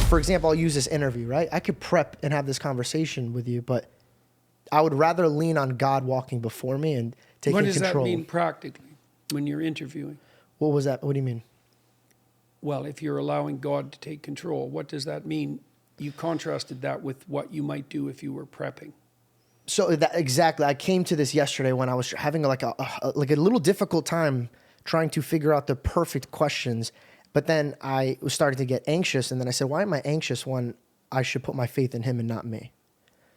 For example, I'll use this interview, right? I could prep and have this conversation with you, but I would rather lean on God walking before me and taking control. What does that mean practically when you're interviewing? What was that? What do you mean? Well, if you're allowing God to take control, what does that mean? You contrasted that with what you might do if you were prepping. So that, exactly. I came to this yesterday when I was having like a little difficult time trying to figure out the perfect questions. But then I was starting to get anxious. And then I said, why am I anxious when I should put my faith in him and not me?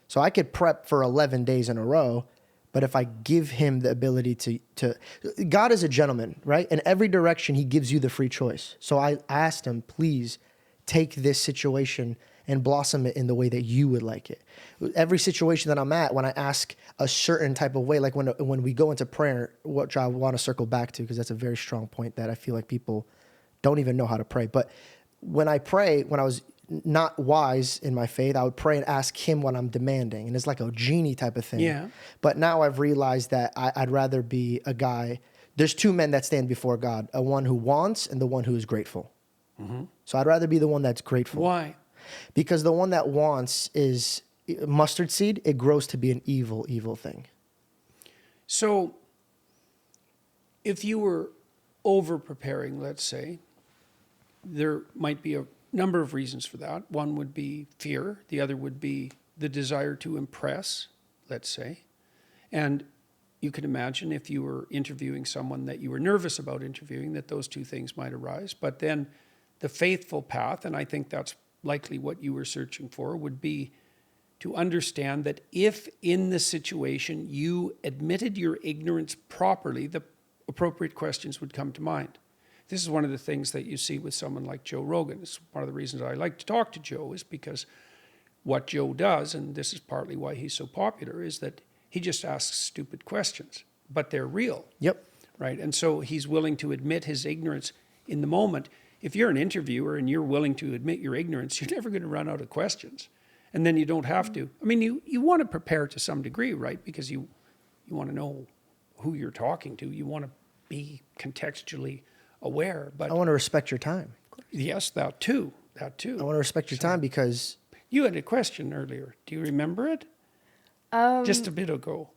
So I could prep for 11 days in a row. But if I give him the ability to God is a gentleman, right? In every direction, he gives you the free choice. So I asked him, please take this situation and blossom it in the way that you would like it. Every situation that I'm at, when I ask a certain type of way, like when we go into prayer, which I want to circle back to, because that's a very strong point that I feel like people don't even know how to pray. But when I pray, when I was not wise in my faith, I would pray and ask him what I'm demanding. And it's like a genie type of thing. Yeah. But now I've realized that I'd rather be a guy. There's two men that stand before God, a one who wants and the one who is grateful. Mm-hmm. So I'd rather be the one that's grateful. Why? Because the one that wants is mustard seed. It grows to be an evil, evil thing. So if you were over-preparing, let's say, there might be a number of reasons for that. One would be fear. The other would be the desire to impress, let's say. And you can imagine if you were interviewing someone that you were nervous about interviewing, that those two things might arise. But then the faithful path, and I think that's likely what you were searching for, would be to understand that if in the situation you admitted your ignorance properly, the appropriate questions would come to mind. This is one of the things that you see with someone like Joe Rogan. It's one of the reasons I like to talk to Joe, is because what Joe does, and this is partly why he's so popular, is that he just asks stupid questions, but they're real. Yep. Right? And so he's willing to admit his ignorance in the moment. If you're an interviewer and you're willing to admit your ignorance, you're never going to run out of questions. And then you don't have to. I mean, you want to prepare to some degree, right? Because you want to know who you're talking to. You want to be contextually aware. But I want to respect your time. Yes, that too. I want to respect your time because... You had a question earlier. Do you remember it? Just a bit ago.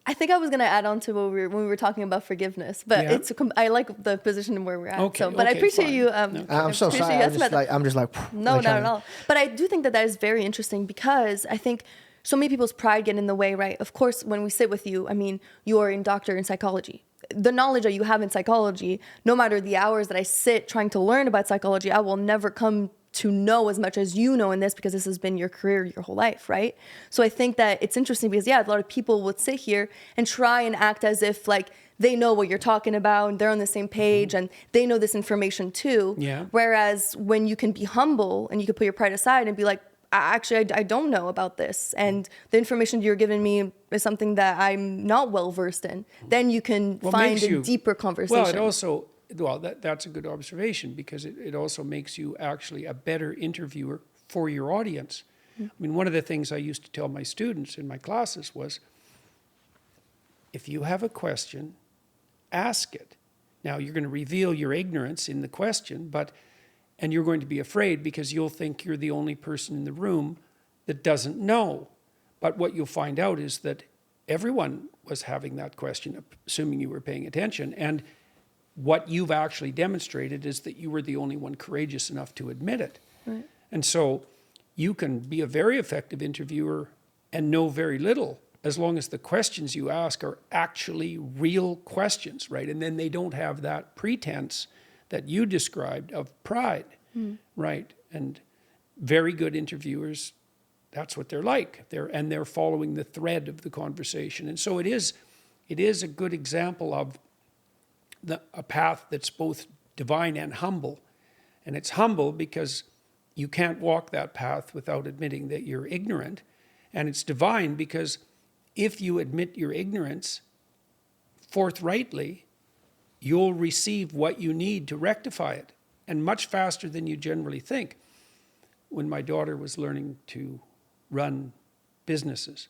I think I was going to add on to when we were talking about forgiveness, but Yeah. I like the position where we're at. Okay, But I appreciate fine. you. I'm so sorry. I'm just like... No, not at all. But I do think that is very interesting because I think so many people's pride get in the way, right? Of course, when we sit with you, I mean, you're a doctor in psychology. The knowledge that you have in psychology, no matter the hours that I sit trying to learn about psychology, I will never come to know as much as you know in this because this has been your career your whole life, right? So I think that it's interesting because, yeah, a lot of people would sit here and try and act as if, like, they know what you're talking about and they're on the same page and they know this information too. Yeah. Whereas when you can be humble and you can put your pride aside and be like, actually, I don't know about this. And the information you're giving me is something that I'm not well versed in. Then you can find a deeper conversation. That's a good observation because it also makes you actually a better interviewer for your audience. Mm-hmm. I mean, one of the things I used to tell my students in my classes was, if you have a question, ask it. Now, you're going to reveal your ignorance in the question, and you're going to be afraid because you'll think you're the only person in the room that doesn't know. But what you'll find out is that everyone was having that question, assuming you were paying attention. And what you've actually demonstrated is that you were the only one courageous enough to admit it. Right. And so you can be a very effective interviewer and know very little as long as the questions you ask are actually real questions, right? And then they don't have that pretense that you described of pride, right? And very good interviewers, that's what they're like. They're following the thread of the conversation. And so it is a good example of a path that's both divine and humble. And it's humble because you can't walk that path without admitting that you're ignorant. And it's divine because if you admit your ignorance forthrightly, you'll receive what you need to rectify it, and much faster than you generally think. When my daughter was learning to run businesses,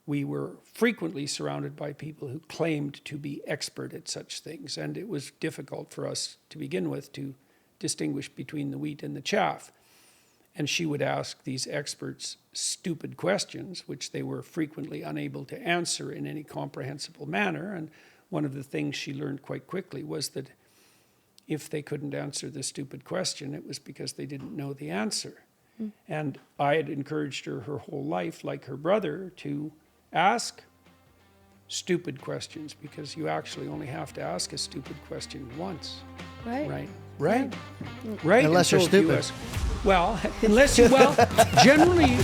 we were frequently surrounded by people who claimed to be expert at such things, and it was difficult for us to begin with to distinguish between the wheat and the chaff. And she would ask these experts stupid questions, which they were frequently unable to answer in any comprehensible manner. And one of the things she learned quite quickly was that if they couldn't answer the stupid question, it was because they didn't know the answer. And I had encouraged her whole life, like her brother, to ask stupid questions, because you actually only have to ask a stupid question once. Right. Right. Right. Right. Unless And you're so if you stupid. ask- well, generally,